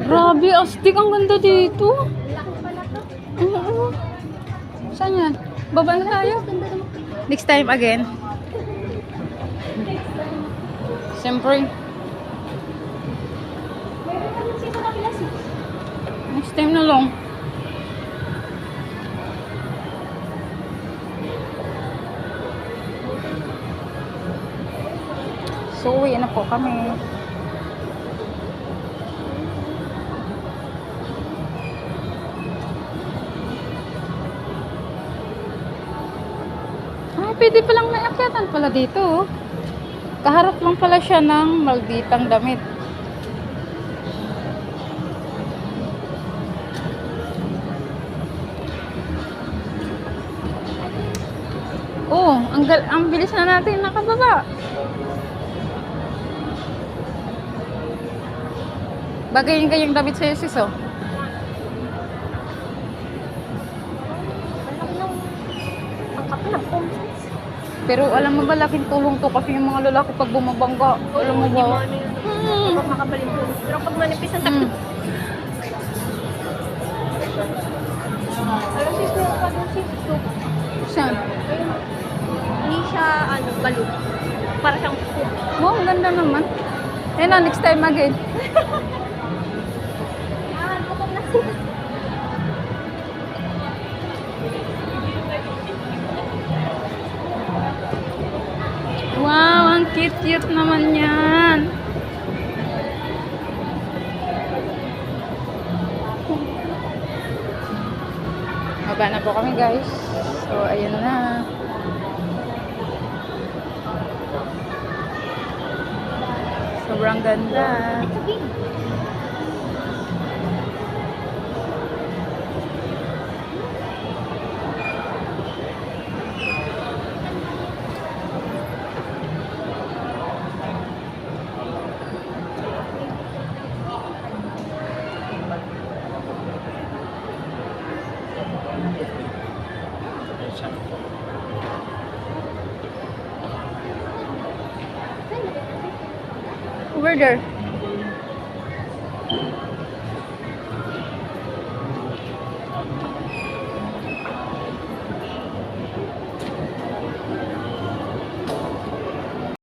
Grabe, astig. Ang ganda dito. Oo. Saan yan? Baba na tayo. Next time again. Siyempre. Next time na lang. So, uwi na po kami. Ay, pwede palang may akyatan pala dito. Kaharap lang pala siya ng malditang damit. Oh, ang bilis na natin nakababa. Bagay yung ganyang damit sa'yo, sis, oh. Pero alam mo ba, laking tulong to kasi yung mga lalaki pag bumabangga. Alam mo ba? Pag makabalin po. Pero pag manipis ang takot. Alam sis, meron pa doon sis. Saan? Hindi siya, balon. Para siyang soup. Oh, ang ganda naman. Eh na, next time again. Gutom na sis. Wow, ang cute-cute naman yan. Baba na po kami, guys. So, ayun na. Sobrang ganda. Over there.